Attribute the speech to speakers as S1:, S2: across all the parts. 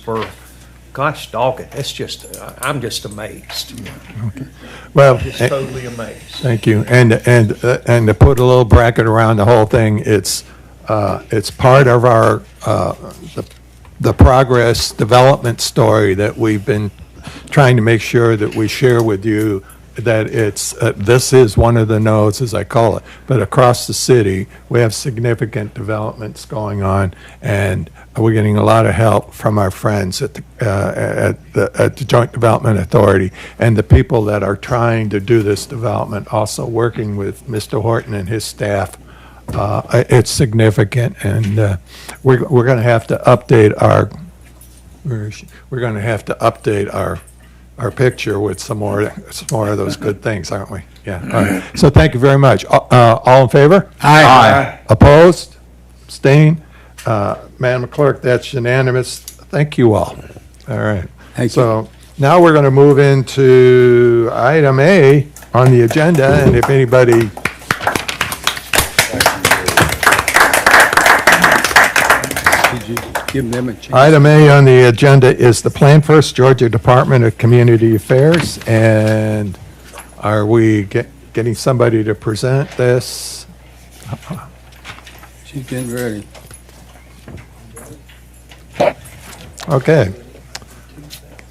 S1: for, gosh dog it, it's just, I'm just amazed.
S2: Well,
S1: Just totally amazed.
S2: thank you. And to put a little bracket around the whole thing, it's part of our, the progress development story that we've been trying to make sure that we share with you, that it's, this is one of the nodes, as I call it, but across the city, we have significant developments going on, and we're getting a lot of help from our friends at the Joint Development Authority, and the people that are trying to do this development, also working with Mr. Horton and his staff. It's significant, and we're going to have to update our, we're going to have to update our picture with some more of those good things, aren't we? Yeah. All right. So thank you very much. All in favor?
S3: Aye.
S2: Opposed? Abstained? Madam Clerk, that's unanimous. Thank you all. All right.
S3: Thank you.
S2: So now we're going to move into item A on the agenda, and if anybody
S3: Did you give them a chance?
S2: Item A on the agenda is the Plan First Georgia Department of Community Affairs, and are we getting somebody to present this?
S3: She's getting ready.
S2: Okay.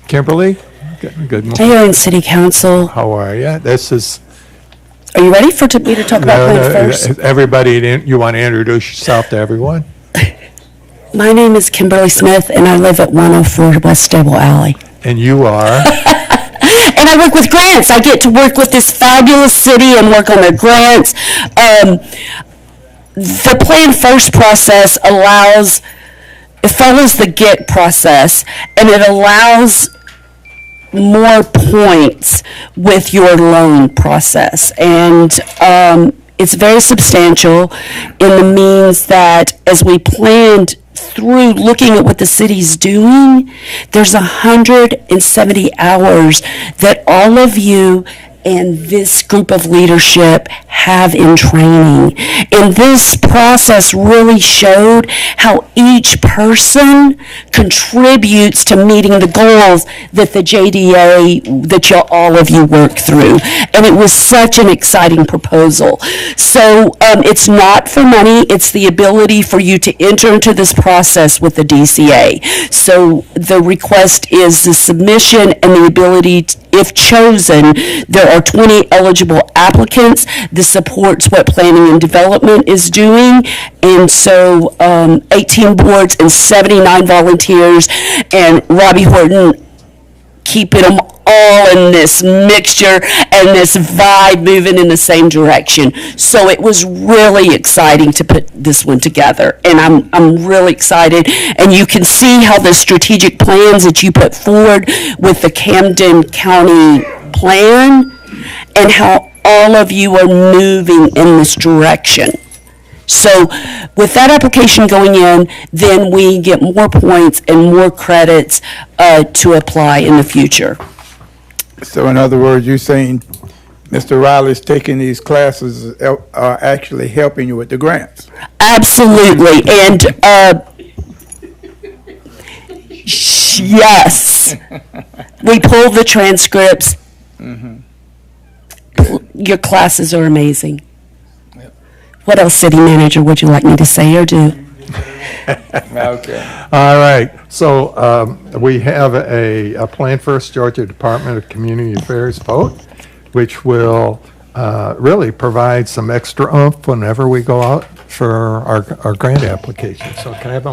S2: Kimberly? Good morning.
S4: Mayor and City Council,
S2: How are you? This is,
S4: are you ready for me to talk about Plan First?
S2: everybody, you want to introduce yourself to everyone?
S4: My name is Kimberly Smith, and I live at 104 West Stable Alley.
S2: And you are?
S4: And I work with grants. I get to work with this fabulous city and work on their grants. The Plan First process it follows the GET process, and it allows more points with your loan process. And it's very substantial in the means that as we planned through looking at what the city's doing, there's 170 hours that all of you and this group of leadership have in training. And this process really showed how each person contributes to meeting the goals that the JDA, that all of you work through. And it was such an exciting proposal. So it's not for money, it's the ability for you to enter into this process with the DCA. So the request is the submission and the ability, if chosen, there are 20 eligible applicants. This supports what planning and development is doing. And so 18 boards and 79 volunteers, and Robbie Horton keeping them all in this mixture and this vibe moving in the same direction. So it was really exciting to put this one together, and I'm really excited. And you can see how the strategic plans that you put forward with the Camden County plan and how all of you are moving in this direction. So with that application going in, then we get more points and more credits to apply in the future.
S5: So in other words, you're saying Mr. Riley's taking these classes are actually helping you with the grants?
S4: Absolutely. And yes, we pulled the transcripts. Your classes are amazing. What else, City Manager, would you like me to say or do?
S5: Okay.
S2: All right, so we have a Plan First Georgia Department of Community Affairs vote, which will really provide some extra oomph whenever we go out for our grant application. So can I have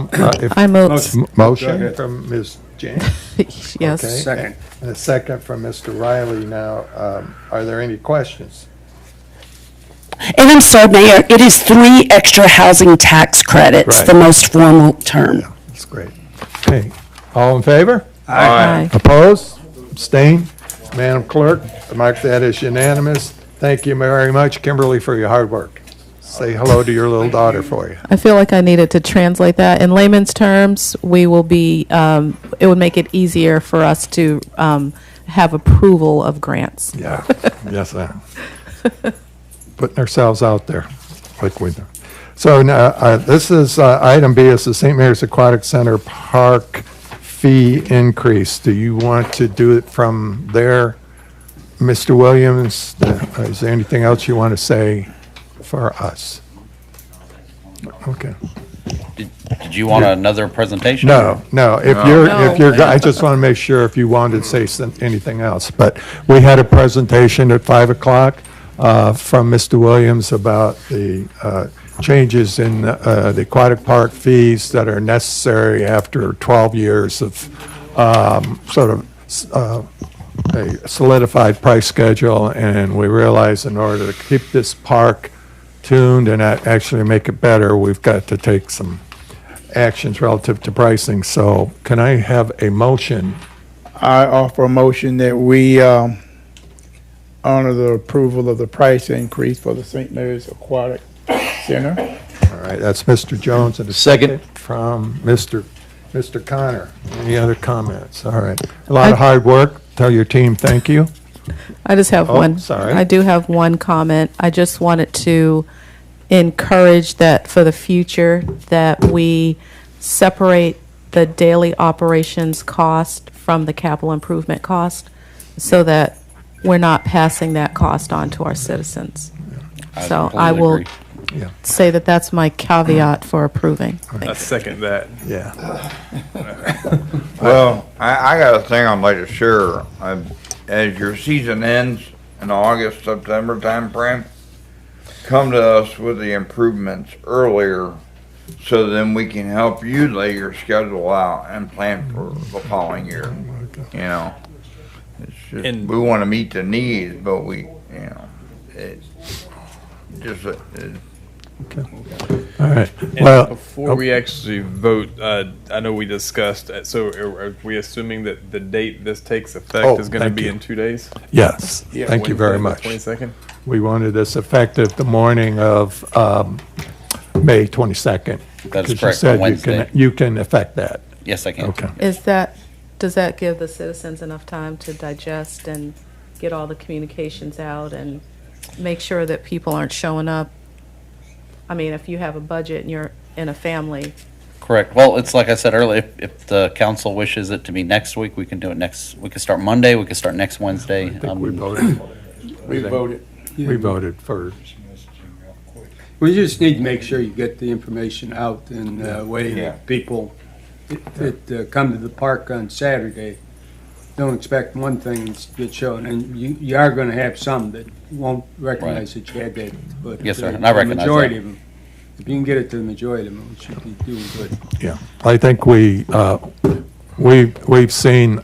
S6: I move.
S2: motion from Ms. James?
S6: Yes.
S2: Okay,
S3: Second.
S2: And a second from Mr. Riley. Now, are there any questions?
S4: And I'm sorry, Mayor, it is 3 extra housing tax credits,
S2: Right.
S4: the most formal term.
S2: That's great. Okay, all in favor?
S6: Aye.
S2: Opposed? Abstained? Madam Clerk, mark that as unanimous. Thank you very much, Kimberly, for your hard work. Say hello to your little daughter for you.
S6: I feel like I needed to translate that. In layman's terms, we will be, it would make it easier for us to have approval of grants.
S2: Yeah, yes, ma'am. Putting ourselves out there like we do. So now, this is, item B is the St. Mary's Aquatic Center Park fee increase. Do you want to do it from there, Mr. Williams? Is there anything else you want to say for us? Okay.
S7: Did you want another presentation?
S2: No, if you're, I just want to make sure if you wanted to say anything else. But we had a presentation at 5 o'clock from Mr. Williams about the changes in the aquatic park fees that are necessary after 12 years of sort of a solidified price schedule. And we realize in order to keep this park tuned and actually make it better, we've got to take some actions relative to pricing. So can I have a motion?
S5: I offer a motion that we honor the approval of the price increase for the St. Mary's Aquatic Center.
S2: All right, that's Mr. Jones and a second from Mr. Connor. Any other comments? All right. A lot of hard work. Tell your team thank you.
S6: I just have
S2: Oh,
S6: one.
S2: sorry.
S6: I do have one comment. I just wanted to encourage that for the future that we separate the daily operations cost from the capital improvement cost so that we're not passing that cost on to our citizens. So I
S7: completely
S6: will
S7: agree.
S2: Yeah.
S6: say that that's my caveat for approving.
S8: I second that.
S2: Yeah.
S9: Well, I got a thing I'd like to share. As your season ends in August, September timeframe, come to us with the improvements earlier so then we can help you lay your schedule out and plan for the following year. You know, it's just,
S8: And-
S9: we want to meet the needs, but we, you know, it's just,
S2: All right.
S8: And
S2: Well,
S8: before we actually vote, I know we discussed, so are we assuming that the date this takes effect
S2: Oh,
S8: is going to
S2: thank
S8: be
S2: you.
S8: in 2 days?
S2: yes, thank you very much.
S8: 22nd?
S2: We wanted this effective the morning of May 22nd.
S7: That is
S2: 'cause you
S7: correct,
S2: said
S7: on Wednesday.
S2: You can affect that.
S7: Yes, I can.
S2: Okay.
S6: Does that give the citizens enough time to digest and get all the communications out and make sure that people aren't showing up? I mean, if you have a budget and you're in a family,
S7: Correct. Well, it's like I said earlier, if the council wishes it to be next week, we can do it we can start Monday, we can start next Wednesday.
S2: I think we voted.
S5: We voted.
S2: We voted for,
S3: We just need to make sure you get the information out in a way
S9: Yeah.
S3: that people that come to the park on Saturday don't expect one thing to get shown, and you are going to have some that won't recognize that you had that. But
S7: Yes, sir, and I recognize
S3: the majority
S7: that.
S3: of them, if you can get it to the majority of them, we should be doing good.
S2: yeah. I think we've seen,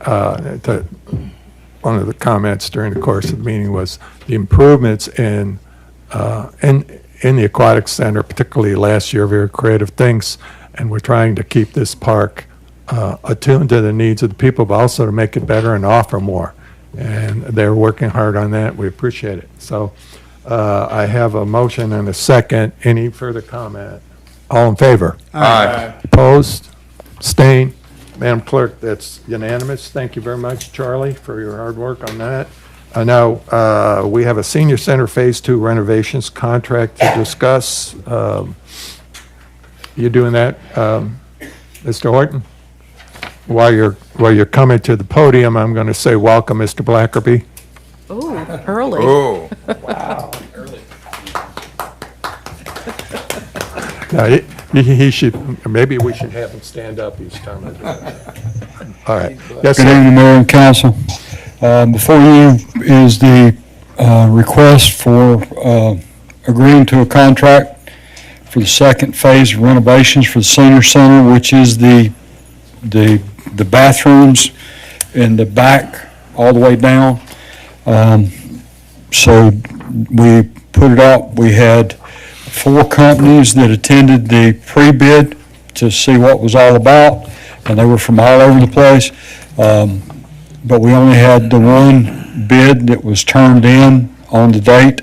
S2: one of the comments during the course of the meeting was the improvements in the aquatic center, particularly last year, very creative things. And we're trying to keep this park attuned to the needs of the people, but also to make it better and offer more. And they're working hard on that. We appreciate it. So I have a motion and a second. Any further comment? All in favor?
S9: Aye.
S2: Opposed? Abstained? Madam Clerk, that's unanimous. Thank you very much, Charlie, for your hard work on that. Now, we have a senior center Phase 2 renovations contract to discuss. You doing that, Mr. Horton? While you're coming to the podium, I'm going to say welcome, Mr. Blackerby.
S6: ooh, early.
S9: Oh,
S2: Now, he should, maybe we should have him stand up each time. I do that. All right. Yes,
S10: Good
S2: sir.
S10: evening, Mayor and Council. Before you is the request for agreeing to a contract for the second phase of renovations for the senior center, which is the bathrooms in the back all the way down. So we put it out. We had 4 companies that attended the pre-bid to see what was all about, and they were from all over the place. But we only had the one bid that was turned in on the date,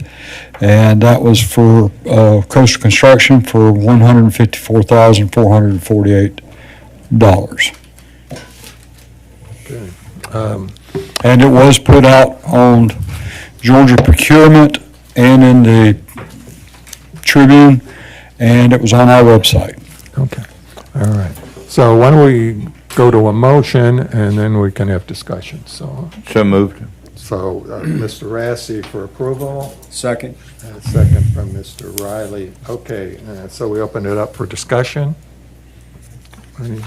S10: and that was for Coastal Construction for $154,448. And it was put out on Georgia Procurement and in the Tribune, and it was on our website.
S2: Okay, all right. So why don't we go to a motion, and then we can have discussion. So,
S9: So moved.
S2: Mr. Rassi for approval,
S3: Second.
S2: and a second from Mr. Riley. Okay, so we open it up for discussion. Any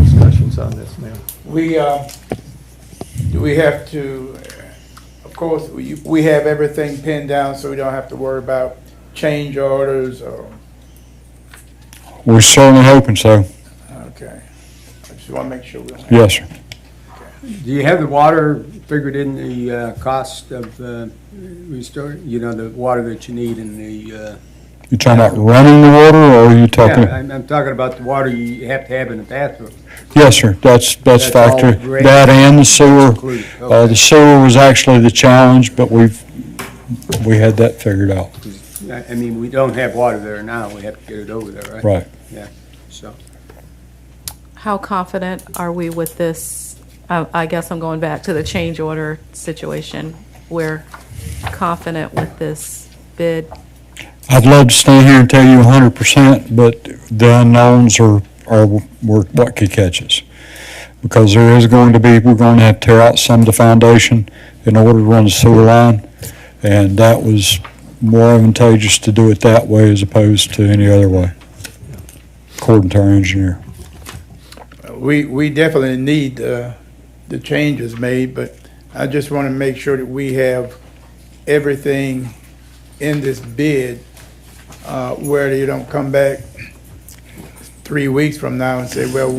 S2: discussions on this now?
S5: We have to, of course, we have everything pinned down, so we don't have to worry about change orders or,
S10: We're certainly hoping so.
S5: okay. I just want to make sure we don't have.
S10: Yes, sir.
S3: Do you have the water figured in the cost of restore? You know, the water that you need in the,
S10: You talking about running the water, or are you talking?
S3: yeah, I'm talking about the water you have to have in the bathroom.
S10: Yes, sir, that's
S3: all
S10: factor,
S3: great.
S10: that and the sewer.
S3: Included.
S10: The
S3: Okay.
S10: sewer was actually the challenge, but we had that figured out.
S3: I mean, we don't have water there now. We have to get it over there, right?
S10: Right.
S3: So,
S6: How confident are we with this? I guess I'm going back to the change order situation. We're confident with this bid.
S10: I'd love to stay here and tell you 100%, but the unknowns are what could catch us. Because there is going to be, we're going to have to tear out some of the foundation in order to run the sewer line. And that was more advantageous to do it that way as opposed to any other way, according to our engineer.
S5: We definitely need the changes made, but I just want to make sure that we have everything in this bid where you don't come back 3 weeks from now and say, well,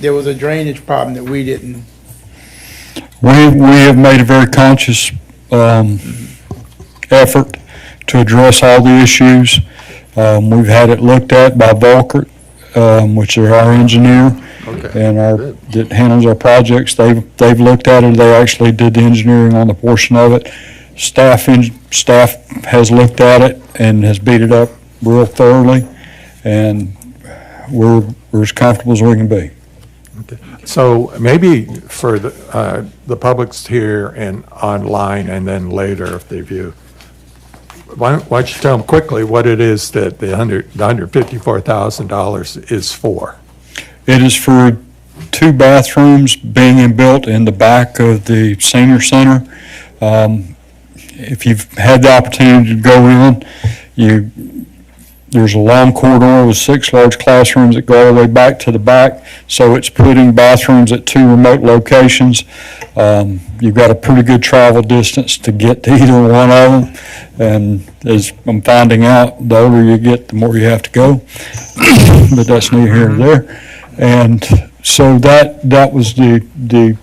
S5: there was a drainage problem that we didn't.
S10: We have made a very conscious effort to address all the issues. We've had it looked at by Volkert, which is our engineer, and that handles our projects. They've looked at it. They actually did the engineering on the portion of it. Staff has looked at it and has beat it up real thoroughly, and we're as comfortable as we can be.
S2: So maybe for the public's here and online, and then later if they view, why don't you tell them quickly what it is that the $154,000 is for?
S10: It is for 2 bathrooms being built in the back of the senior center. If you've had the opportunity to go in, there's a long corridor with 6 large classrooms that go all the way back to the back. So it's putting bathrooms at 2 remote locations. You've got a pretty good travel distance to get to either one of them. And as I'm finding out, the older you get, the more you have to go. But that's neither here nor there. And so that was the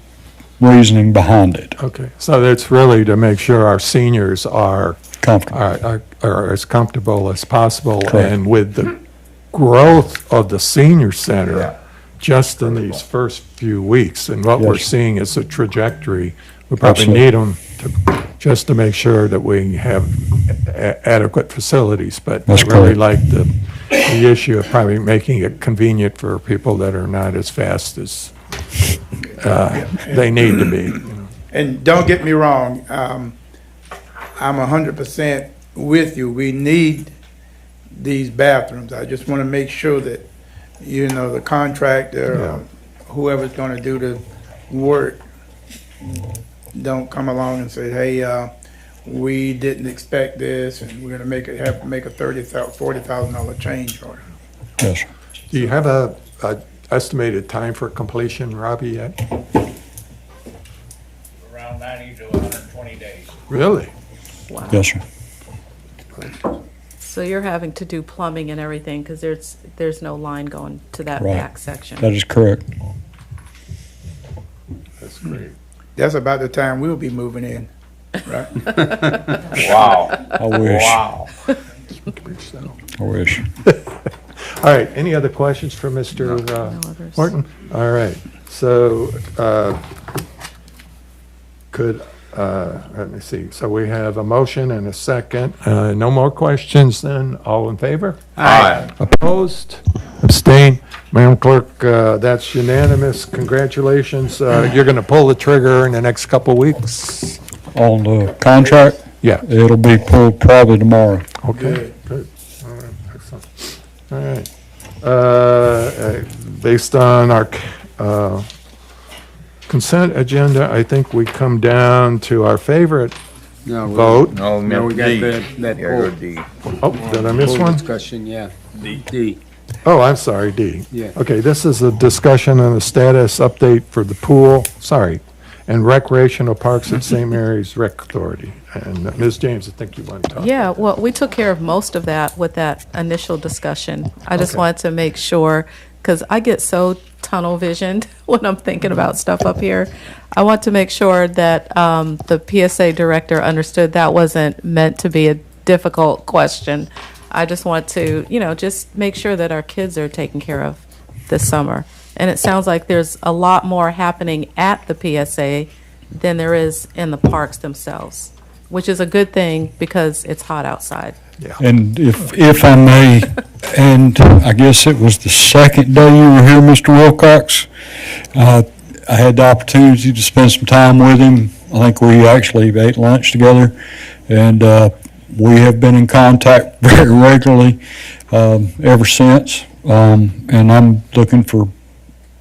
S10: reasoning behind it.
S2: Okay, so that's really to make sure our seniors are
S10: Comfortable.
S2: are as comfortable as possible.
S10: Correct.
S2: And with the growth of the senior center, just in these first few weeks, and what we're
S10: Yes.
S2: seeing is a trajectory, we probably
S10: Absolutely.
S2: need them just to make sure that we have adequate facilities. But I
S10: That's
S2: really
S10: correct.
S2: like the issue of probably making it convenient for people that are not as fast as they need to be.
S5: And don't get me wrong, I'm 100% with you. We need these bathrooms. I just want to make sure that, the contractor, or whoever's going to do the work, don't come along and say, hey, we didn't expect this, and we're going to have to make a $40,000 change order.
S10: Yes, sir.
S2: Do you have a estimated time for completion, Robbie, yet?
S11: Around 90 to 120 days.
S2: Really?
S6: Wow.
S10: Yes, sir.
S6: So you're having to do plumbing and everything because there's no line going to that
S10: Right.
S6: back section.
S10: That is correct.
S2: That's great.
S5: That's about the time we'll be moving in, right?
S9: Wow.
S10: I wish.
S9: Wow.
S10: I wish.
S2: All right, any other questions for Mr.
S6: No others.
S2: Morton? All right, so let me see, so we have a motion and a second. No more questions then, all in favor?
S9: Aye.
S2: Opposed? Abstain? Madam Clerk, that's unanimous. Congratulations. You're going to pull the trigger in the next couple weeks?
S10: On the contract,
S2: Yeah.
S10: it'll be pulled probably tomorrow.
S2: Okay, good. All right, excellent. All right. Based on our consent agenda, I think we come down to our favorite
S3: No,
S2: vote.
S9: No,
S3: No, we got
S9: D.
S3: that
S9: Yeah, go
S3: poll.
S9: D.
S2: Oh, did I miss
S3: Full
S2: one?
S3: discussion, yeah. D.
S2: Oh, I'm sorry, D.
S3: Yeah.
S2: Okay, this is a discussion on the status update for the pool, and recreational parks at St. Mary's Rec Authority. And Ms. James, I think you want to talk.
S6: Yeah, well, we took care of most of that with that initial discussion. I just
S2: Okay.
S6: wanted to make sure, because I get so tunnel visioned when I'm thinking about stuff up here. I want to make sure that the PSA director understood that wasn't meant to be a difficult question. I just want to, just make sure that our kids are taken care of this summer. And it sounds like there's a lot more happening at the PSA than there is in the parks themselves, which is a good thing because it's hot outside.
S10: And if I may, and I guess it was the second day you were here, Mr. Wilcox, I had the opportunity to spend some time with him. I think we actually ate lunch together, and we have been in contact very regularly ever since. And I'm looking for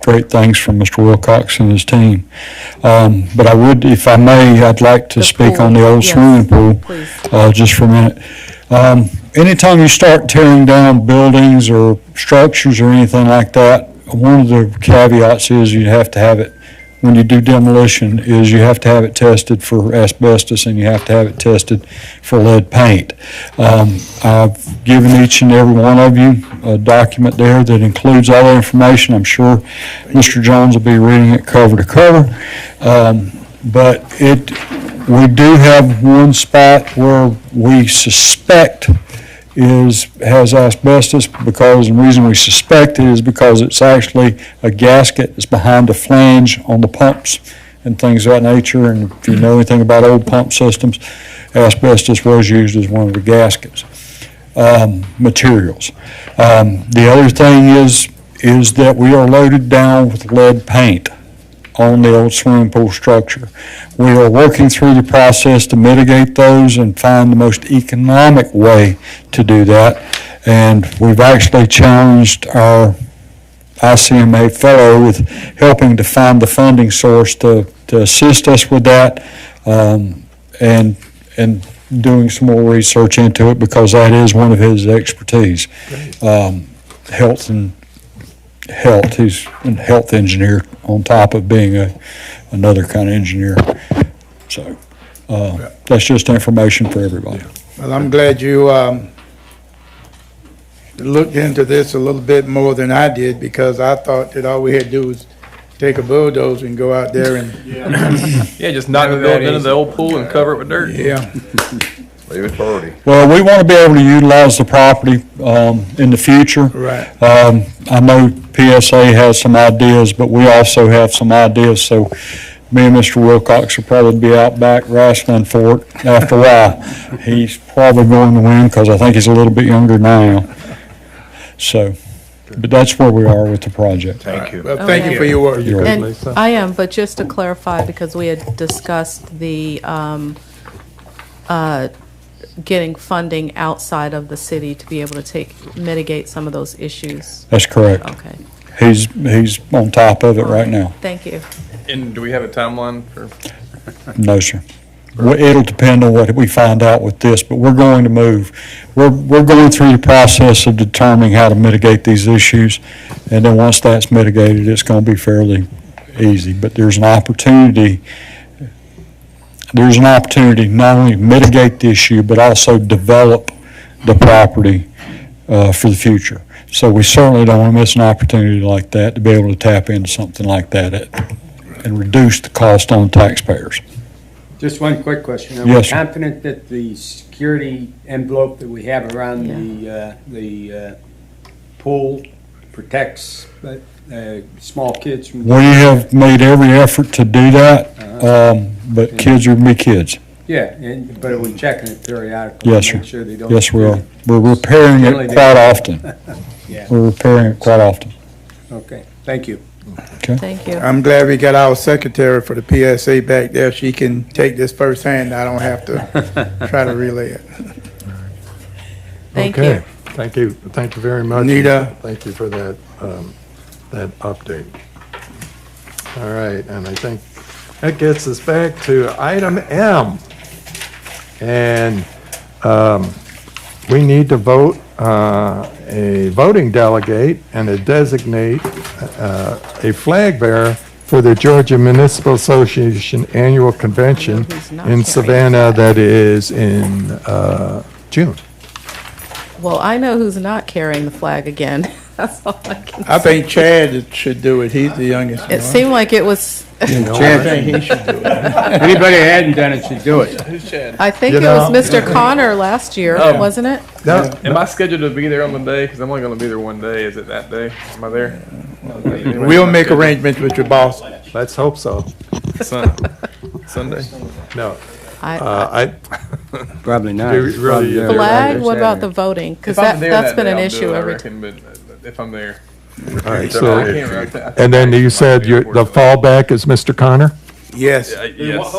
S10: great things from Mr. Wilcox and his team. But I would, if I may, I'd like to
S6: The
S10: speak
S6: pool,
S10: on the old
S6: yes,
S10: swimming pool
S6: please.
S10: just for a minute. Anytime you start tearing down buildings or structures or anything like that, one of the caveats is you have to have it, when you do demolition, is you have to have it tested for asbestos and you have to have it tested for lead paint. I've given each and every one of you a document there that includes all the information. I'm sure Mr. Jones will be reading it cover to cover. But we do have one spot where we suspect has asbestos, because the reason we suspect it is because it's actually a gasket that's behind the flange on the pumps and things of that nature. And if you know anything about old pump systems, asbestos was used as one of the gaskets materials. The other thing is that we are loaded down with lead paint on the old swimming pool structure. We are working through the process to mitigate those and find the most economic way to do that. And we've actually challenged our ICMA fellow with helping to find the funding source to assist us with that, and doing some more research into it, because that is one of his expertise. Health. He's a health engineer on top of being another kind of engineer. So that's just information for everybody.
S5: Well, I'm glad you looked into this a little bit more than I did, because I thought that all we had to do was take a bulldozer and go out there and,
S8: Yeah, just knock the building into the old pool and cover it with dirt.
S5: yeah.
S9: Leave it to Artie.
S10: Well, we want to be able to utilize the property in the future.
S5: Right.
S10: I know PSA has some ideas, but we also have some ideas, so me and Mr. Wilcox will probably be out back wrestling for it after a while. He's probably going to win, because I think he's a little bit younger now. So, but that's where we are with the project.
S9: Thank you.
S5: Well, thank you for your work.
S10: You're welcome.
S6: And I am, but just to clarify, because we had discussed the getting funding outside of the city to be able to mitigate some of those issues.
S10: That's correct.
S6: Okay,
S10: He's on top of it right now.
S6: thank you.
S8: And do we have a timeline for?
S10: No, sir. It'll depend on what we find out with this, but we're going to move. We're going through the process of determining how to mitigate these issues, and then once that's mitigated, it's going to be fairly easy. But there's an opportunity not only to mitigate the issue, but also develop the property for the future. So we certainly don't want to miss an opportunity like that to be able to tap into something like that and reduce the cost on taxpayers.
S3: Just one quick question. Are
S10: Yes,
S3: we
S10: sir.
S3: confident that the security envelope that we have around the pool protects small kids from?
S10: We have made every effort to do that, but kids are going to be kids.
S3: Yeah, but are we checking it periodically?
S10: Yes,
S3: to
S10: sir.
S3: make sure they don't
S10: Yes, we
S3: do
S10: are.
S3: it?
S10: We're repairing
S3: Generally
S10: it
S3: they-
S10: quite often.
S3: Yeah,
S10: We're repairing it quite often.
S3: okay, thank you.
S6: Thank you.
S5: I'm glad we got our secretary for the PSA back there. She can take this firsthand. I don't have to try to relay it.
S6: Thank
S2: Okay.
S6: you.
S2: Thank you very much.
S5: Anita.
S2: Thank you for that, that update. All right, and I think that gets us back to item M. And we need to vote a voting delegate and to designate a flag bearer for the Georgia Municipal Association Annual Convention
S6: who's not
S2: in
S6: carrying
S2: Savannah that is in June.
S6: Well, I know who's not carrying the flag again. That's all I can say.
S5: I think Chad should do it. He's the youngest one.
S6: It seemed like it was,
S5: I think he should do it.
S3: Anybody that hadn't done it should do it.
S8: Who's Chad?
S6: I think
S2: You
S6: it was
S2: know-
S6: Mr. Connor last year,
S8: Oh.
S6: wasn't it?
S2: No,
S8: Am I scheduled to be there on the day? Because I'm only going to be there one day. Is it that day? Am I there?
S5: We'll make arrangements with your boss.
S2: let's hope so.
S8: Sunday.
S2: No,
S6: I,
S3: Probably not.
S2: They really-
S3: Probably there
S6: flag,
S3: Friday,
S6: what about the
S3: Saturday.
S6: voting? Because
S8: If I'm there
S6: that's
S8: that
S6: been
S8: day,
S6: an
S8: I'll do
S6: issue
S8: it, I
S6: every
S8: reckon, but if I'm there.
S2: all right,
S8: I
S2: so,
S8: can't remember. I
S2: and then
S8: think
S2: you
S8: I
S2: said
S8: might be,
S2: the
S8: unfortunately.
S2: fallback is Mr. Connor?
S5: Yes,
S8: Yes.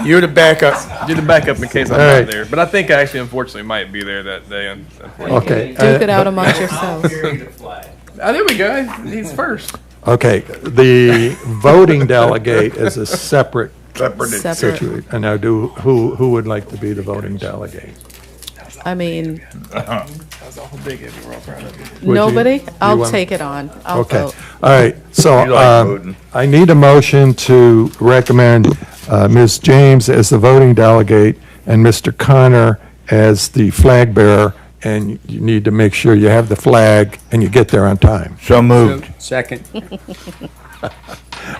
S5: you're the backup.
S8: Do the backup in case I'm
S2: All right.
S8: not there. But I think I actually, unfortunately, might be there that day. Unfortunately.
S2: Okay.
S6: Duke it out amongst yourselves.
S8: There we go. He's first.
S2: Okay, the voting delegate is a separate
S9: Separate.
S6: Separate.
S2: situation. And now who would like to be the voting delegate?
S6: I mean,
S8: That's all big. We're all proud of you.
S2: Would you-
S6: nobody?
S2: you
S6: I'll
S2: want-
S6: take it on. I'll
S2: Okay,
S6: vote.
S2: all right, so
S9: You like voting.
S2: I need a motion to recommend Ms. James as the voting delegate and Mr. Connor as the flag bearer, and you need to make sure you have the flag and you get there on time.
S9: So moved.
S3: Second.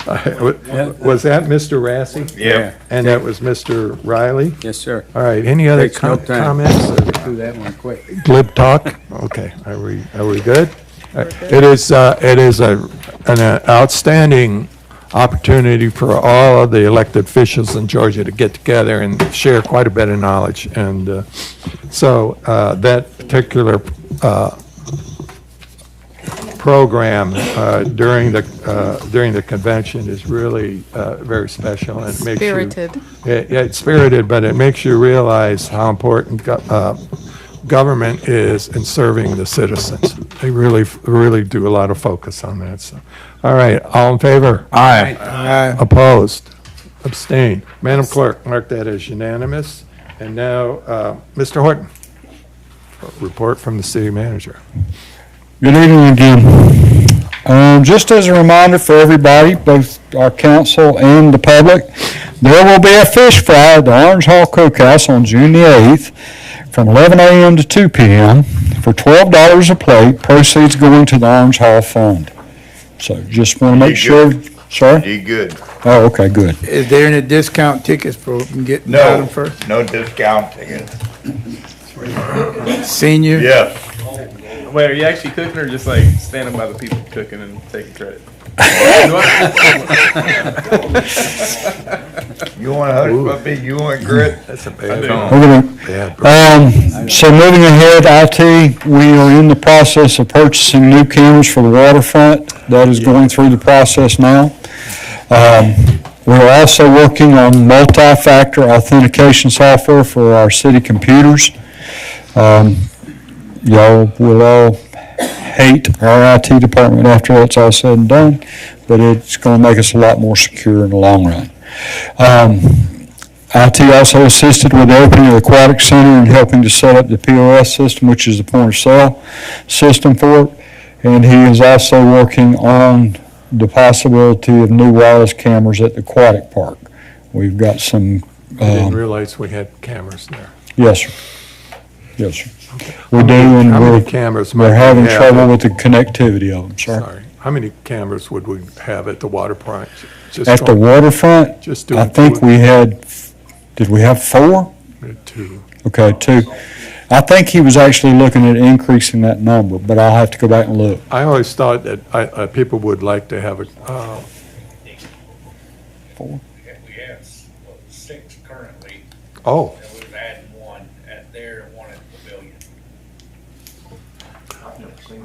S2: Was that Mr. Rassi?
S9: Yeah.
S2: And that was Mr. Riley?
S3: Yes, sir.
S2: All right, any other
S3: Takes no time.
S2: comments? or
S3: Do that one quick.
S2: Glib talk? Okay, are we good? It is an outstanding opportunity for all of the elected officials in Georgia to get together and share quite a bit of knowledge. And so that particular program during the convention is really very special and it makes you.
S6: Spirited.
S2: Yeah, it's spirited, but it makes you realize how important government is in serving the citizens. They really do a lot of focus on that. So, all right, all in favor?
S9: Aye.
S5: Aye.
S2: Opposed? Abstained? Madam Clerk, mark that as unanimous. And now, Mr. Horton, report from the city manager.
S10: Good evening again. Just as a reminder for everybody, both our council and the public, there will be a fish fry at the Orange Hall Cookhouse on June the 8th from 11 a.m. to 2 p.m. for $12 a plate, proceeds going to the Orange Hall Fund. So just want to make sure, sorry?
S9: You good?
S10: Oh, okay, good.
S5: Is there any discount tickets for getting down
S9: No,
S5: first?
S9: no discount ticket.
S5: Senior?
S9: Yes.
S8: Wait, are you actually cooking or just like standing by the people cooking and taking credit?
S9: You want a hush puppy? You want grit?
S2: That's a
S8: I
S2: bad,
S8: do.
S10: We're gonna
S2: bad.
S10: So moving ahead, IT, we are in the process of purchasing new cameras for the waterfront. That is going through the process now. We're also working on multi-factor authentication software for our city computers. Y'all will all hate our IT department after it's all said and done, but it's going to make us a lot more secure in the long run. IT also assisted with the opening of the Aquatic Center and helping to set up the POS system, which is the point of sale system for it. And he is also working on the possibility of new wireless cameras at the aquatic park. We've got some,
S2: I didn't realize we had cameras there.
S10: yes, sir. Yes, sir. We do, and
S2: How many
S10: we're,
S2: cameras might
S10: we're
S2: we
S10: having
S2: have?
S10: trouble with the connectivity of them, sir.
S2: Sorry. How many cameras would we have at the waterfront? Just
S10: At the waterfront,
S2: Just
S10: I
S2: doing
S10: think
S2: two.
S10: we had, did we have 4?
S2: Two.
S10: Okay, 2. I think he was actually looking at increasing that number, but I'll have to go back and look.
S2: I always thought that people would like to have a,
S11: We have 6 currently,
S2: oh,
S11: and we've added 1 at there and 1 at the pavilion.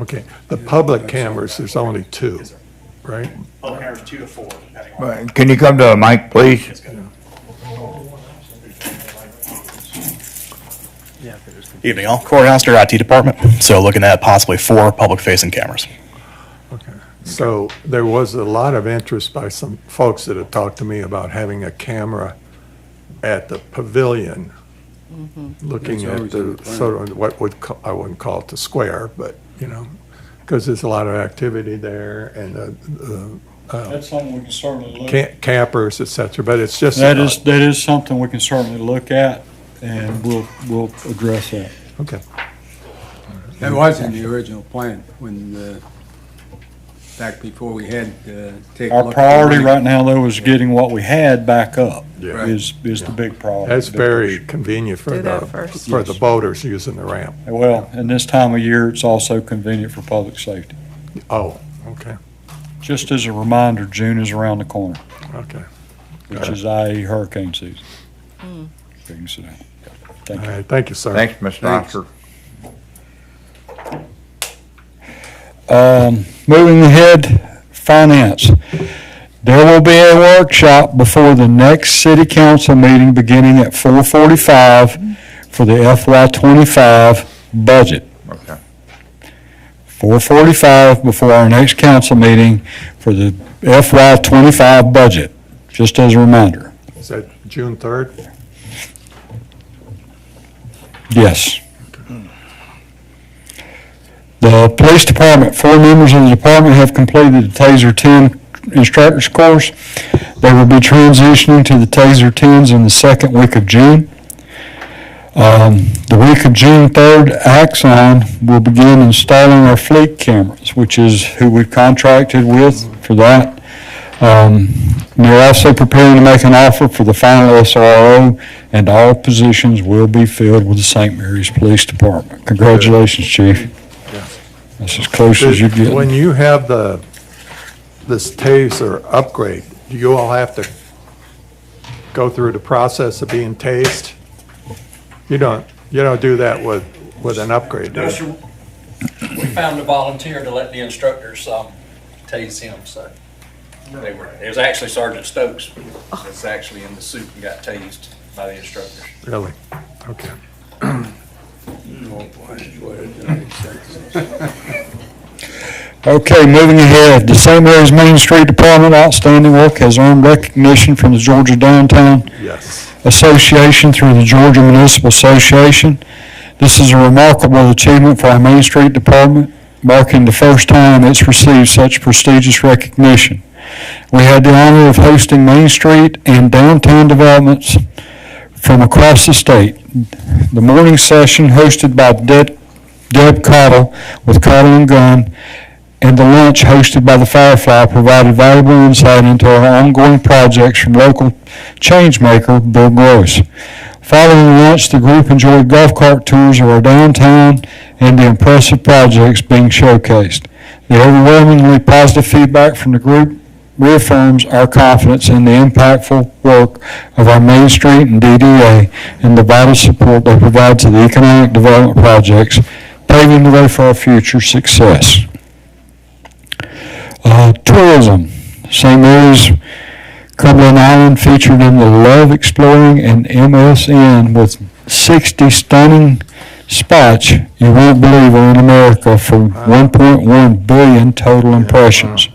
S2: okay. The public cameras, there's only 2, right?
S11: There's 2 to 4, depending on.
S9: Right, can you come to the mic, please?
S12: Evening all. Courthouse or IT department. So looking at possibly 4 public-facing cameras.
S2: So there was a lot of interest by some folks that had talked to me about having a camera at the pavilion, looking
S3: That's
S2: at
S3: always in
S2: the,
S3: the plan.
S2: sort of what I wouldn't call it the square, but, because there's a lot of activity there and
S10: That's something we can certainly look.
S2: campers, et cetera, but it's just.
S10: That is something we can certainly look at, and we'll address that.
S2: Okay.
S3: That was in the original plan when, back before we had to take a
S10: Our
S3: look. at the
S10: priority
S3: money.
S10: right now, though, is getting what we had back up,
S2: Yeah.
S10: is the big priority.
S2: That's very convenient for
S6: Do that first.
S2: the boaters using the ramp.
S10: Well, and this time of year, it's also convenient for public safety.
S2: Oh, okay,
S10: Just as a reminder, June is around the corner,
S2: okay.
S10: which is i.e. hurricane season. You can sit down. Thank
S2: All
S10: you.
S2: right, thank you, sir.
S9: Thanks, Mr. Oscar.
S10: Moving ahead, finance. There will be a workshop before the next city council meeting beginning at 4:45 for the FY25 budget.
S9: Okay.
S10: 4:45 before our next council meeting for the FY25 budget, just as a reminder.
S2: Is that June 3rd?
S10: Yes. The police department, 4 members of the department have completed the TASER 10 instructor's course. They will be transitioning to the TASER 10s in the second week of June. The week of June 3rd, Axon will begin installing our fleet cameras, which is who we've contracted with for that. They're also preparing to make an offer for the final SRO, and all positions will be filled with the St. Mary's Police Department. Congratulations, Chief. That's as close as you get.
S2: When you have this TASER upgrade, do you all have to go through the process of being tased? You don't do that with an upgrade, do
S13: No,
S2: you?
S13: sir. We found a volunteer to let the instructors tase him, so. It was actually Sergeant Stokes that's actually in the suit and got tased by the instructors.
S2: Really? Okay.
S10: Okay, moving ahead, the St. Mary's Main Street Department outstanding work has earned recognition from the Georgia Downtown
S2: Yes.
S10: Association through the Georgia Municipal Association. This is a remarkable achievement for our Main Street Department, marking the first time it's received such prestigious recognition. We had the honor of hosting Main Street and downtown developments from across the state. The morning session hosted by Deb Cottle with Cottle and Gunn, and the lunch hosted by the Firefly provided valuable insight into our ongoing projects from local changemaker Bill Gross. Following lunch, the group enjoyed golf cart tours of our downtown and the impressive projects being showcased. The overwhelmingly positive feedback from the group reaffirms our confidence in the impactful work of our Main Street and DDA and the vital support they provide to the economic development projects, paving the way for our future success. Tourism. St. Mary's Cumberland Island featured in the Love Exploring and MSN with 60 stunning spots you won't believe are in America for 1.1 billion total impressions.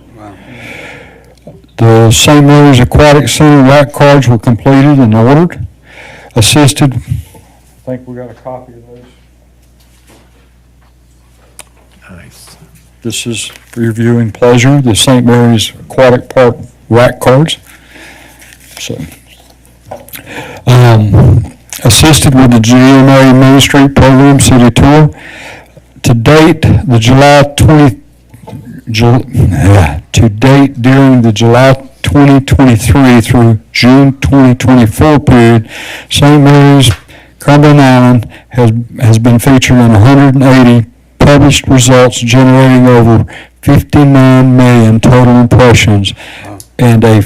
S10: The St. Mary's Aquatic Center rack cards were completed and ordered, assisted. I think we got a copy of those.
S2: Nice.
S10: This is for your viewing pleasure, the St. Mary's Aquatic Park rack cards. So, assisted with the GMA Main Street Program City Tour. To date, during the July 2023 through June 2024 period, St. Mary's Cumberland Island has been featured in 180 published results, generating over 59 million total impressions and a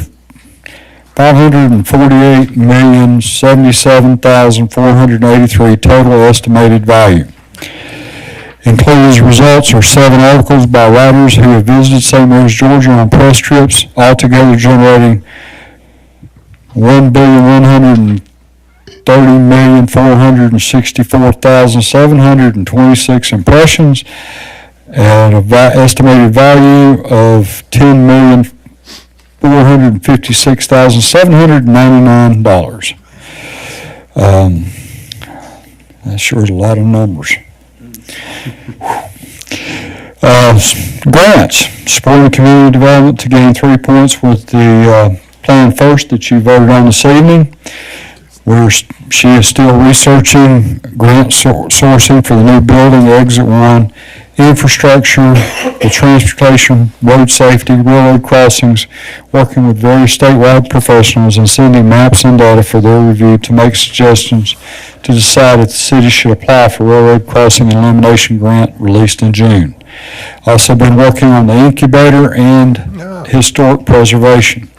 S10: 548,077,483 total estimated value. Included as results are 7 articles by writers who have visited St. Mary's, Georgia on press trips, altogether generating 1,102,000 30,464,726 impressions at an estimated value of $10,456,799. That sure is a lot of numbers. Grants, supporting community development to gain 3 points with the Plan First that you voted on this evening. She is still researching grant sourcing for the new building, Exit 1, infrastructure, the transportation, road safety, railroad crossings, working with various statewide professionals and sending maps and data for their review to make suggestions to decide if the city should apply for railroad crossing elimination grant released in June. Also been working on the incubator and historic preservation.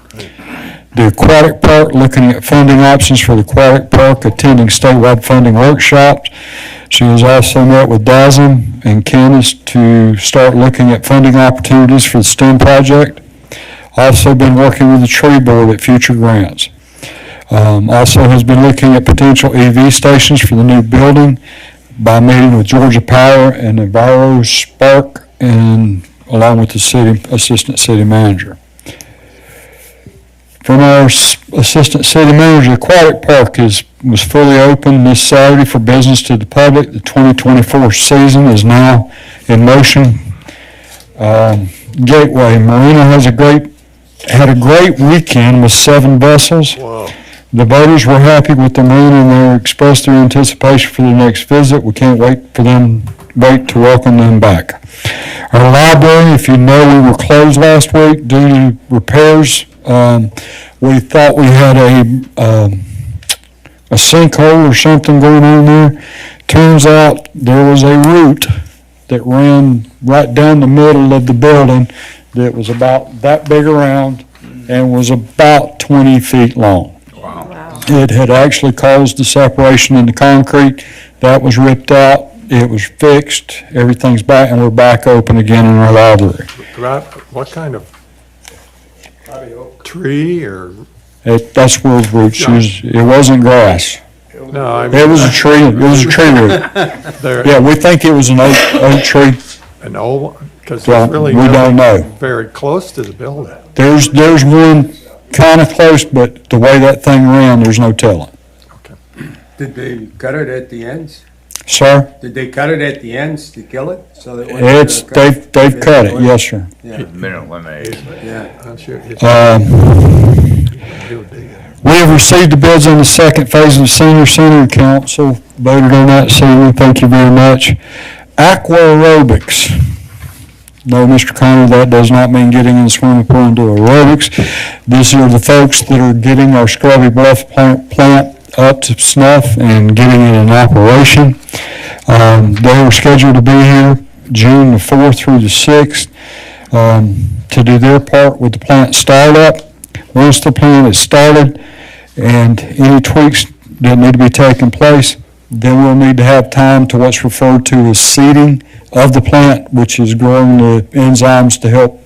S10: The aquatic park, looking at funding options for the aquatic park, attending statewide funding workshops. She has also met with DASM and Candace to start looking at funding opportunities for the STEM project. Also been working with the tree board at future grants. Also has been looking at potential EV stations for the new building by meeting with Georgia Power and EnviroSpark, and along with the assistant city manager. From our assistant city manager, Aquatic Park was fully open this Saturday for business to the public. The 2024 season is now in motion. Gateway Marina had a great weekend with 7 vessels.
S2: Whoa.
S10: The boaters were happy with the marina and they expressed their anticipation for their next visit. We can't wait to welcome them back. Our library, if you know, we were closed last week due to repairs. We thought we had a sinkhole or something going on there. Turns out there was a route that ran right down the middle of the building that was about that big around and was about 20 feet long.
S9: Wow.
S10: It had actually caused the separation in the concrete. That was ripped out. It was fixed. Everything's back, and we're back open again in our library.
S2: What kind of tree or?
S10: That's where the roots used. It wasn't grass.
S2: No, I mean.
S10: It was a tree. It was a tree root. Yeah, we think it was an oak tree.
S2: An old one? Because
S10: Well,
S2: there's really
S10: we don't know.
S2: very close to the building.
S10: There's one kind of close, but the way that thing ran, there's no telling.
S3: Did they cut it at the ends?
S10: Sir?
S3: Did they cut it at the ends to kill it? So that when
S10: They've cut it, yes, sir.
S3: Yeah.
S9: Minute limit.
S3: Yeah.
S2: I'm sure it's.
S10: We have received the bids on the second phase of the senior center. Council voted on that this evening. Thank you very much. Aqua aerobics. No, Mr. Connor, that does not mean getting in the swimming pool and do aerobics. These are the folks that are getting our Scrubby Bluff plant up to snuff and getting it in operation. They were scheduled to be here June the 4th through the 6th to do their part with the plant startup. Once the plant is started and any tweaks that need to be taking place, then we'll need to have time to what's referred to as seeding of the plant, which is growing the enzymes to help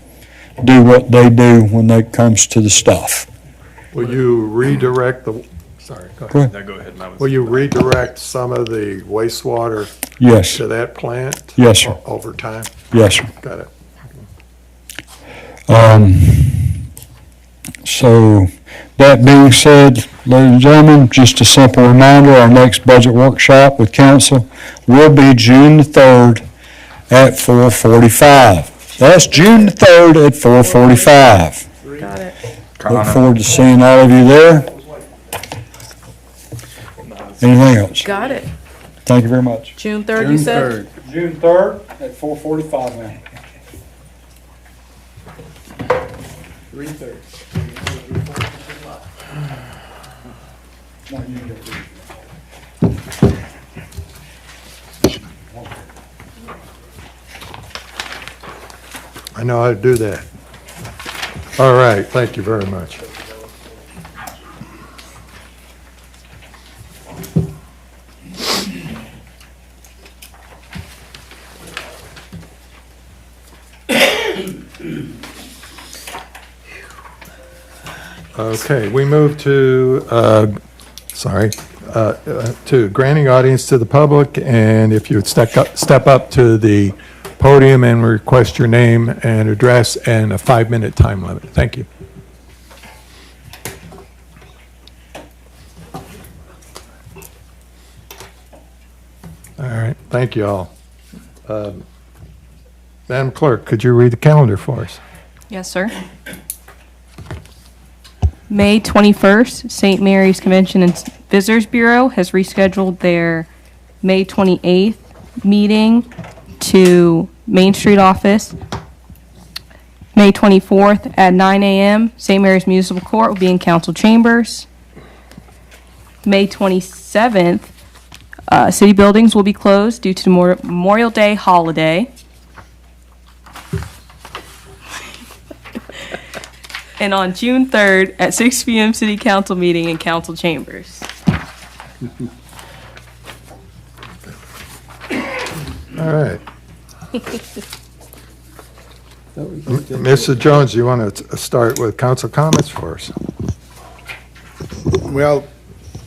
S10: do what they do when it comes to the stuff.
S2: Will you redirect sorry, go ahead.
S8: No, go ahead.
S2: Will you redirect some of the wastewater
S10: Yes,
S2: to that plant?
S10: Yes, sir.
S2: Over time?
S10: yes, sir.
S2: Got it.
S10: So, that being said, ladies and gentlemen, just a simple reminder, our next budget workshop with council will be June the 3rd at 4:45. That's June the 3rd at 4:45.
S6: Got it.
S10: Look forward to seeing all of you there. Anything else?
S6: Got it.
S10: Thank you very much.
S6: June 3rd, you said?
S10: June 3rd at 4:45, ma'am.
S3: 3:30.
S2: I know how to do that. All right, thank you very much. Okay, we move to, to granting audience to the public, and if you would step up to the podium and request your name and address and a 5-minute time limit. Thank you. All right, thank you all. Madam Clerk, could you read the calendar for us?
S14: Yes, sir. May 21st, St. Mary's Convention and Visitors Bureau has rescheduled their May 28th meeting to Main Street office. May 24th at 9 a.m., St. Mary's Municipal Court will be in council chambers. May 27th, city buildings will be closed due to the Memorial Day holiday. And on June 3rd at 6 p.m. City Council meeting in council chambers.
S2: All right. Mr. Jones, you want to start with council comments for us?
S5: Well,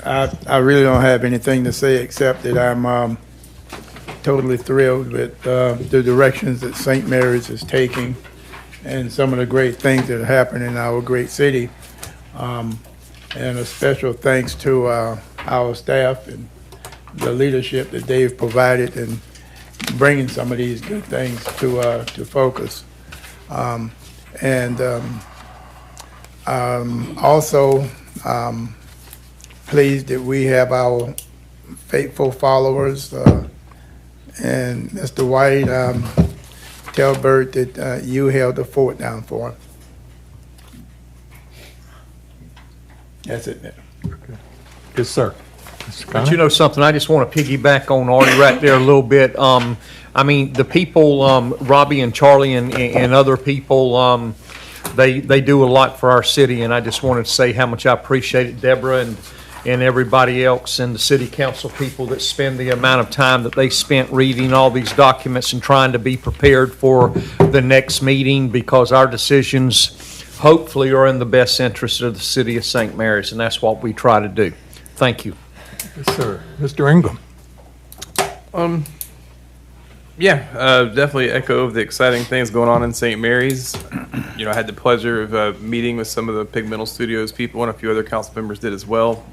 S5: I really don't have anything to say except that I'm totally thrilled with the directions that St. Mary's is taking and some of the great things that happen in our great city. And a special thanks to our staff and the leadership that they've provided in bringing some of these good things to focus. Also pleased that we have our faithful followers, and Mr. White, tell Bert that you held the fort down for him. That's it, man.
S2: Okay. Yes, sir.
S1: But you know something, I just want to piggyback on Artie right there a little bit. I mean, the people, Robbie and Charlie and other people, they do a lot for our city, and I just wanted to say how much I appreciate it, Deborah and everybody else and the city council people that spend the amount of time that they spent reading all these documents and trying to be prepared for the next meeting, because our decisions hopefully are in the best interest of the city of St. Mary's, and that's what we try to do. Thank you.
S2: Yes, sir. Mr. Ingram.
S8: Definitely echo the exciting things going on in St. Mary's. You know, I had the pleasure of meeting with some of the Pigmental Studios people, and a few other council members did as well,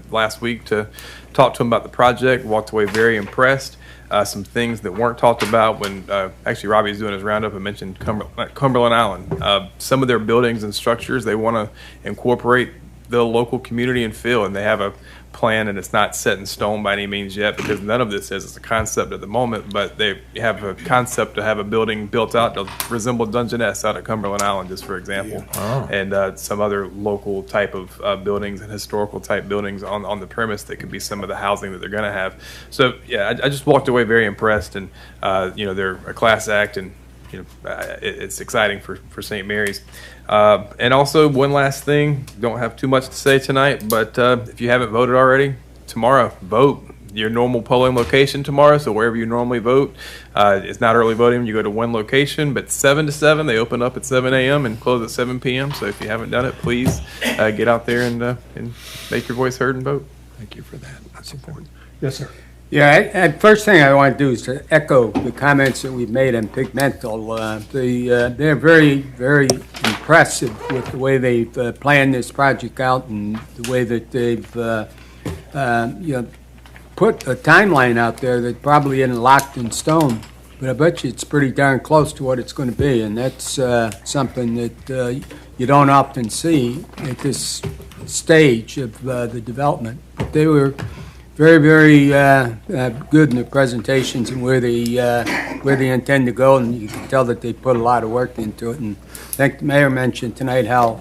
S8: last week to talk to them about the project. Walked away very impressed. Some things that weren't talked about when actually Robbie's doing his roundup and mentioned Cumberland Island. Some of their buildings and structures, they want to incorporate the local community and feel, and they have a plan, and it's not set in stone by any means yet, because none of this is. It's a concept at the moment, but they have a concept to have a building built out to resemble Dungeness out at Cumberland Island, just for example, and some other local type of buildings and historical type buildings on the premise that could be some of the housing that they're going to have. So yeah, I just walked away very impressed, and they're a class act, and it's exciting for St. Mary's. And also, one last thing, don't have too much to say tonight, but if you haven't voted already, tomorrow, vote. Your normal polling location tomorrow, so wherever you normally vote. It's not early voting, you go to one location, but 7 to 7, they open up at 7 a.m. and close at 7 p.m., so if you haven't done it, please get out there and make your voice heard and vote.
S2: Thank you for that. That's important. Yes, sir.
S3: Yeah, first thing I want to do is to echo the comments that we've made on Pigmental. They're very, very impressive with the way they've planned this project out and the way that they've put a timeline out there that probably isn't locked in stone, but I bet you it's pretty darn close to what it's going to be, and that's something that you don't often see at this stage of the development. But they were very, very good in their presentations and where they intend to go, and you can tell that they put a lot of work into it. And I think the mayor mentioned tonight how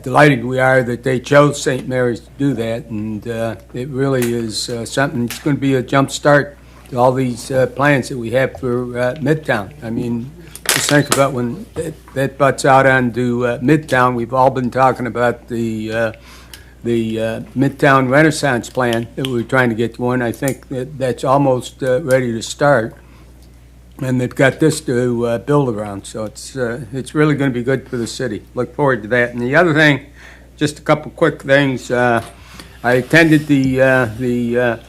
S3: delighted we are that they chose St. Mary's to do that, and it really is something that's going to be a jump start to all these plans that we have for Midtown. I mean, just think about when that butts out onto Midtown. We've all been talking about the Midtown Renaissance plan that we're trying to get going. I think that's almost ready to start, and they've got this to build around. So it's really going to be good for the city. Look forward to that. And the other thing, just a couple quick things. I attended the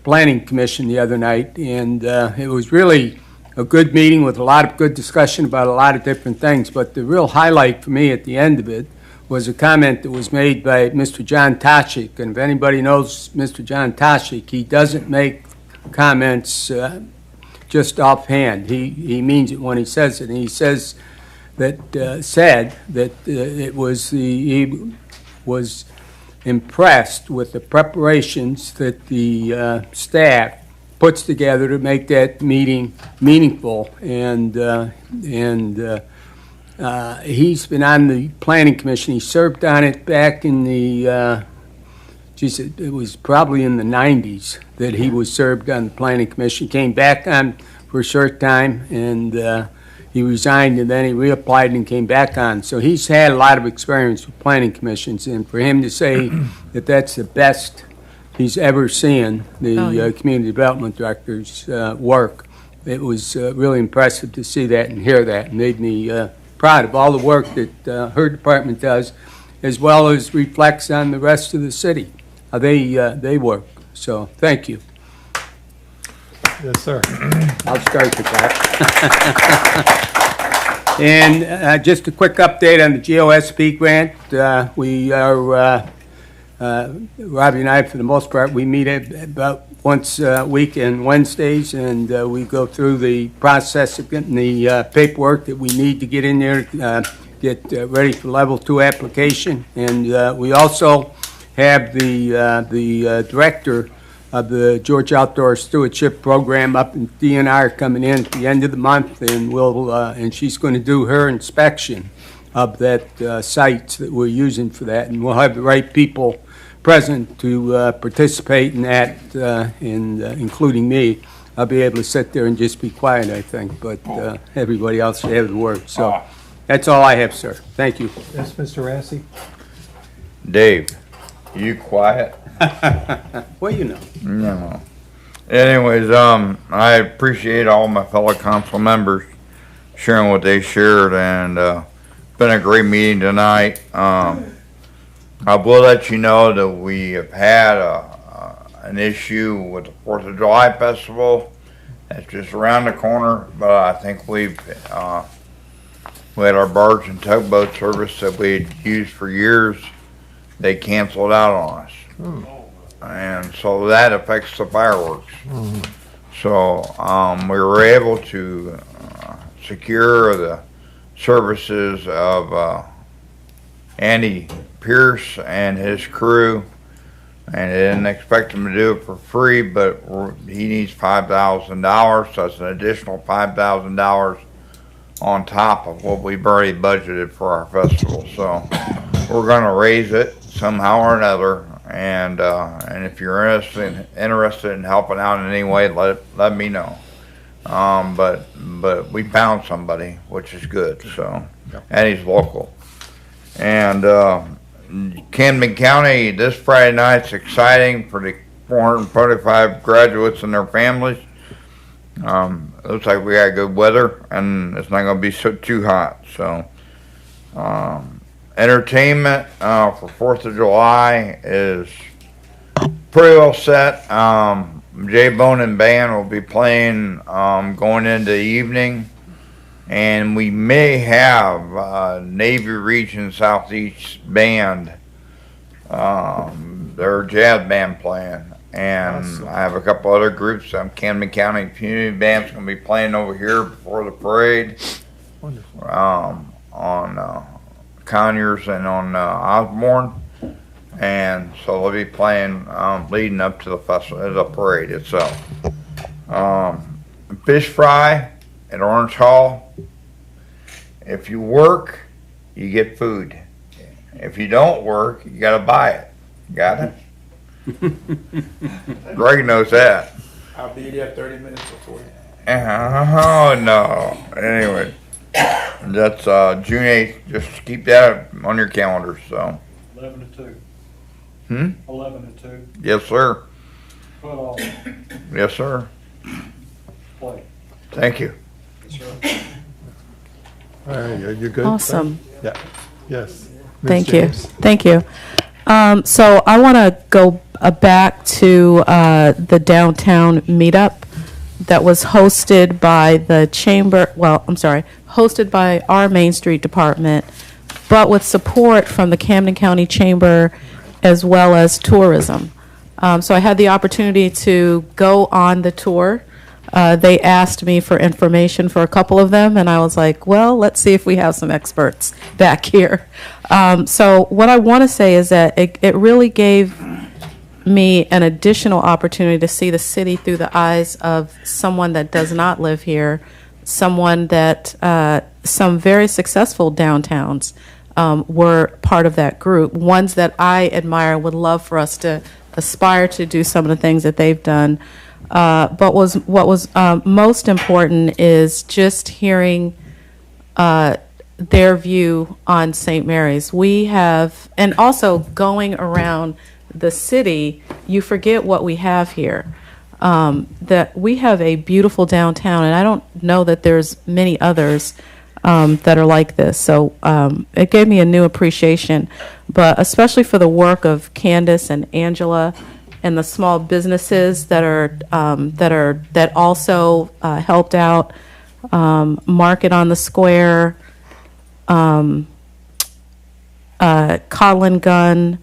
S3: Planning Commission the other night, and it was really a good meeting with a lot of good discussion about a lot of different things. But the real highlight for me at the end of it was a comment that was made by Mr. John Toshik. And if anybody knows Mr. John Toshik, he doesn't make comments just offhand. He means it when he says it. And he says that he was impressed with the preparations that the staff puts together to make that meeting meaningful. And he's been on the Planning Commission. He served on it back in the, it was probably in the 90s that he was served on the Planning Commission. Came back on for a short time, and he resigned, and then he reapplied and came back on. So he's had a lot of experience with planning commissions, and for him to say that that's the best he's ever seen the community development director's work, it was really impressive to see that and hear that, and made me proud of all the work that her department does, as well as reflects on the rest of the city, how they work. So thank you.
S2: Yes, sir.
S3: I'll start with that. And just a quick update on the GOSP grant. We are, Robbie and I, for the most part, we meet about once a week on Wednesdays, and we go through the process of getting the paperwork that we need to get in there, get ready for level 2 application. And we also have the director of the Georgia Outdoor Stewardship Program up in DNR coming in at the end of the month, and and she's going to do her inspection of that sites that we're using for that, and we'll have the right people present to participate in that, including me. I'll be able to sit there and just be quiet, I think, but everybody else should have the word. So that's all I have, sir. Thank you.
S2: Yes, Mr. Rassi?
S9: Dave, you quiet?
S3: Well, you know.
S9: No. Anyways, I appreciate all my fellow council members sharing what they shared, and been a great meeting tonight. I will let you know that we have had an issue with the 4th of July festival. That's just around the corner, but I think we had our barge and tugboat service that we had used for years. They canceled out on us. And so that affects the fireworks. So we were able to secure the services of Andy Pierce and his crew, and I didn't expect him to do it for free, but he needs $5,000, so that's an additional $5,000 on top of what we've already budgeted for our festival. So we're going to raise it somehow or another, and if you're interested in helping out in any way, let me know. But we found somebody, which is good. So, and he's local. And Camden County, this Friday night's exciting for the 445 graduates and their families. Looks like we got good weather, and it's not going to be too hot. So, entertainment for 4th of July is pretty well set. J-Bone and Band will be playing going into the evening, and we may have Navy Region Southeast Band, their jazz band playing, and awesome. I have a couple other groups. Camden County Community Band's going to be playing over here before the parade. Wonderful. On Conyers and on Osborne. And so they'll be playing leading up to the festival, the parade itself. Fish fry at Orange Hall. If you work, you get food. If you don't work, you got to buy it. Got it? Greg knows that.
S5: I'll be there 30 minutes before.
S9: Oh, no. Anyway, that's June 8th. Just keep that on your calendar. So
S11: 11 to 2.
S10: 11 to 2.
S9: Yes, sir.
S10: Put on.
S9: Yes, sir.
S10: Play.
S9: Thank you.
S10: Yes, sir.
S2: All right, you're good?
S6: Awesome.
S2: Yeah. Yes. Ms.
S6: Thank you.
S2: James?
S6: Thank you. So I want to go back to the downtown meetup that was hosted by the chamber, hosted by our Main Street Department, but with support from the Camden County Chamber as well as tourism. So I had the opportunity to go on the tour. They asked me for information for a couple of them, and I was like, well, let's see if we have some experts back here. So what I want to say is that it really gave me an additional opportunity to see the city through the eyes of someone that does not live here, someone that some very successful downtowns were part of that group, ones that I admire and would love for us to aspire to do some of the things that they've done. But what was most important is just hearing their view on St. Mary's. We have, and also going around the city, you forget what we have here. That we have a beautiful downtown, and I don't know that there's many others that are like this. So it gave me a new appreciation, but especially for the work of Candace and Angela and the small businesses that also helped out. Market on the Square, Codlin Gun,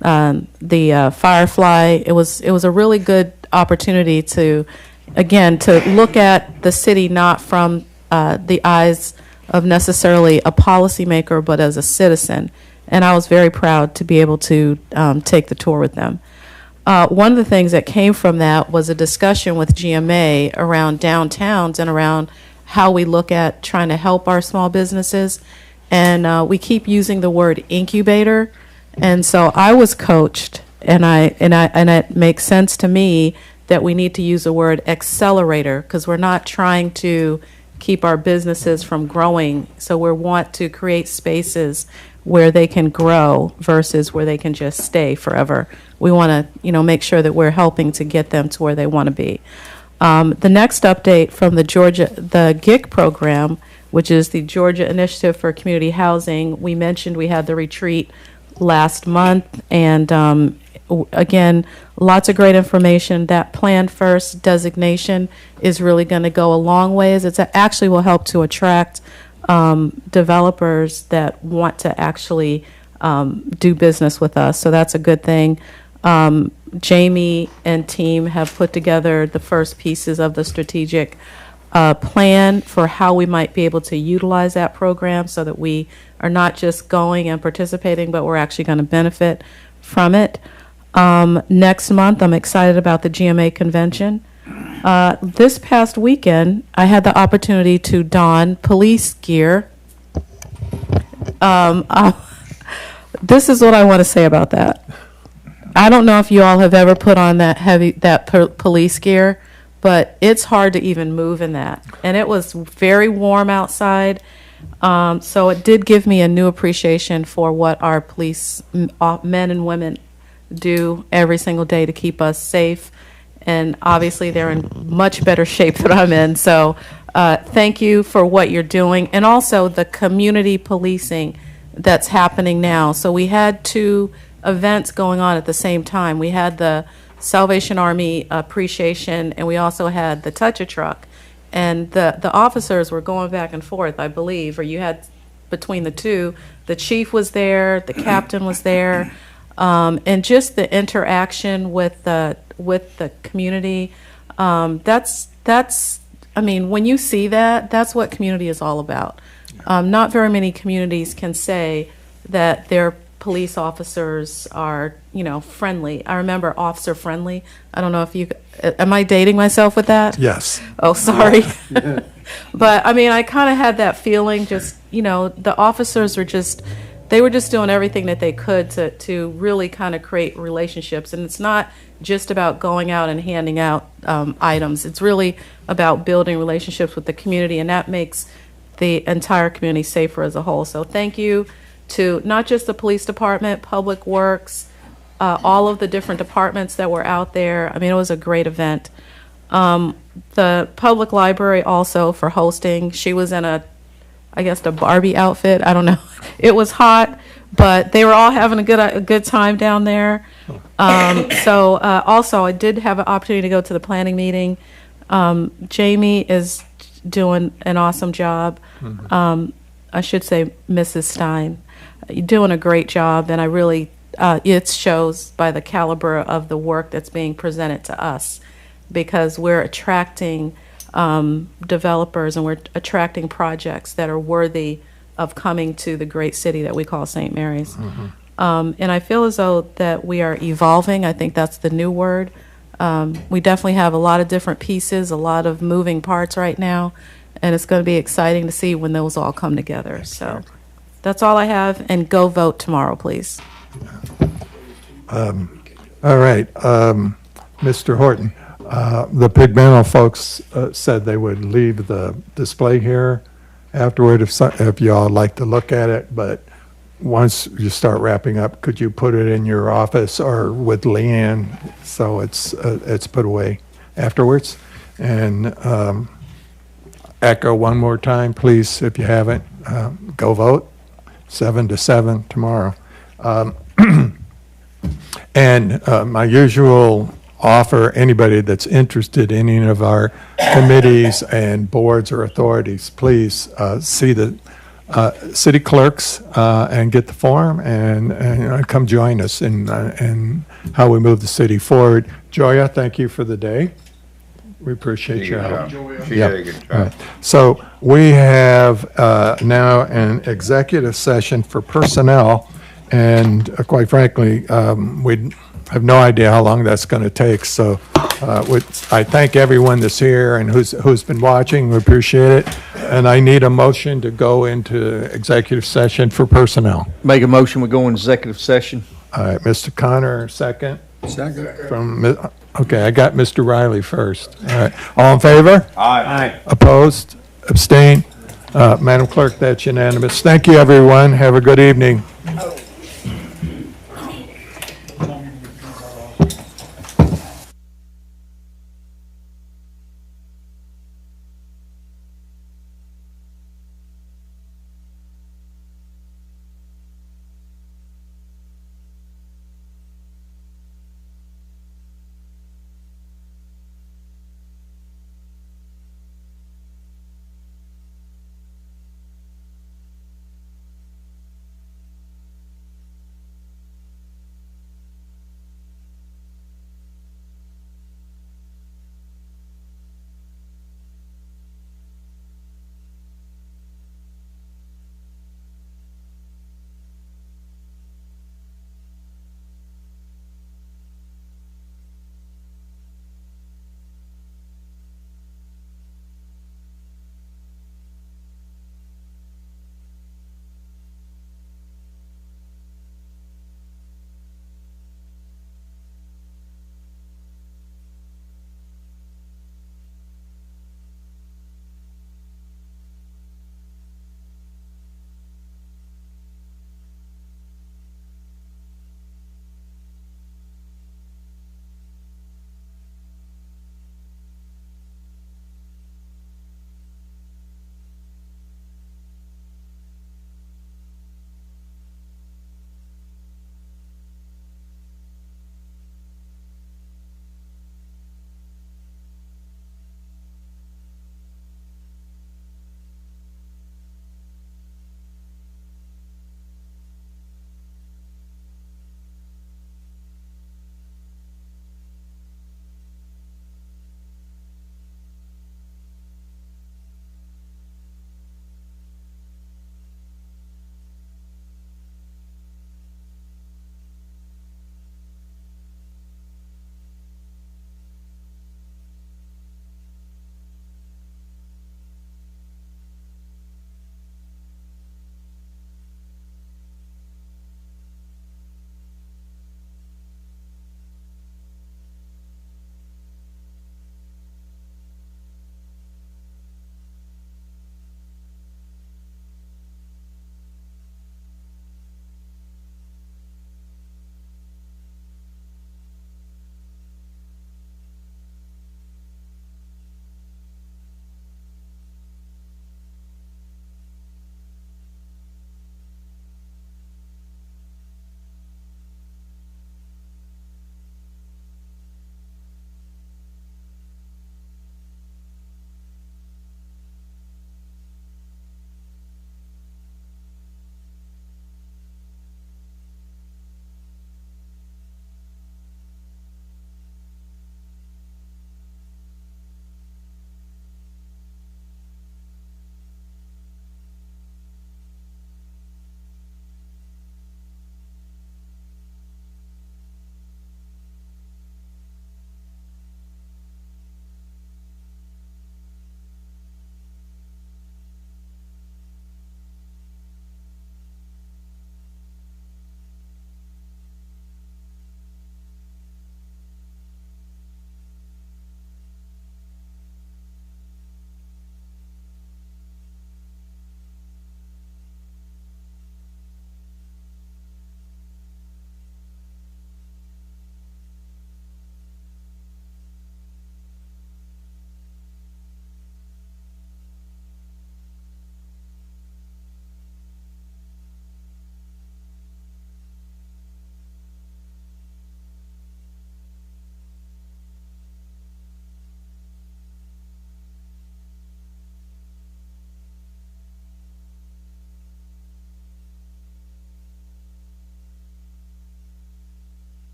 S6: the Firefly. It was a really good opportunity to look at the city not from the eyes of necessarily a policymaker, but as a citizen. And I was very proud to be able to take the tour with them. One of the things that came from that was a discussion with GMA around downtowns and around how we look at trying to help our small businesses. And we keep using the word incubator. And so I was coached, and it makes sense to me that we need to use the word accelerator, because we're not trying to keep our businesses from growing. So we want to create spaces where they can grow versus where they can just stay forever. We want to, make sure that we're helping to get them to where they want to be. The next update from the GIC program, which is the Georgia Initiative for Community Housing. We mentioned we had the retreat last month, and again, lots of great information. That Plan First designation is really going to go a long ways. It actually will help to attract developers that want to actually do business with us. So that's a good thing. Jamie and team have put together the first pieces of the strategic plan for how we might be able to utilize that program so that we are not just going and participating, but we're actually going to benefit from it. Next month, I'm excited about the GMA convention. This past weekend, I had the opportunity to don police gear. This is what I want to say about that. I don't know if you all have ever put on that police gear, but it's hard to even move in that. And it was very warm outside, so it did give me a new appreciation for what our police men and women do every single day to keep us safe. And obviously they're in much better shape than I'm in. So thank you for what you're doing. And also the community policing that's happening now. So we had 2 events going on at the same time. We had the Salvation Army appreciation, and we also had the Touch-A-Truck. And the officers were going back and forth, I believe, or you had between the 2. The chief was there, the captain was there, and just the interaction with the community. That's I mean, when you see that, that's what community is all about. Not very many communities can say that their police officers are, friendly. I remember officer friendly. I don't know if am I dating myself with that?
S2: Yes.
S6: Oh, sorry. But I mean, I kind of had that feeling, just, the officers were they were just doing everything that they could to really kind of create relationships. And it's not just about going out and handing out items. It's really about building relationships with the community, and that makes the entire community safer as a whole. So thank you to not just the police department, Public Works, all of the different departments that were out there. I mean, it was a great event. The public library also for hosting. She was in the Barbie outfit. I don't know. It was hot, but they were all having a good time down there. Also, I did have an opportunity to go to the planning meeting. Jamie is doing an awesome job. I should say Mrs. Stein. You're doing a great job, and I really, it shows by the caliber of the work that's being presented to us, because we're attracting developers and we're attracting projects that are worthy of coming to the great city that we call St. Mary's. And I feel as though that we are evolving. I think that's the new word. We definitely have a lot of different pieces, a lot of moving parts right now, and it's going to be exciting to see when those all come together. So that's all I have, and go vote tomorrow, please.
S2: All right, Mr. Horton, the Pigmental folks said they would leave the display here afterward if y'all like to look at it, but once you start wrapping up, could you put it in your office or with Leanne so it's put away afterwards? And echo one more time, please, if you haven't, go vote 7 to 7 tomorrow. And my usual offer, anybody that's interested in any of our committees and boards or authorities, please see the city clerks and get the form and come join us in how we move the city forward. Joya, thank you for the day. We appreciate your help.
S9: She did a good job.
S2: Right. So we have now an executive session for personnel, and quite frankly, we have no idea how long that's going to take. So I thank everyone that's here and who's been watching. We appreciate it. And I need a motion to go into executive session for personnel.
S1: Make a motion, we go in executive session.
S2: All right, Mr. Connor, second.
S3: Second.
S2: Okay, I got Mr. Riley first. All right, all in favor?
S9: Aye.
S2: Opposed? Abstain? Madam Clerk, that's unanimous. Thank you, everyone. Have a good evening.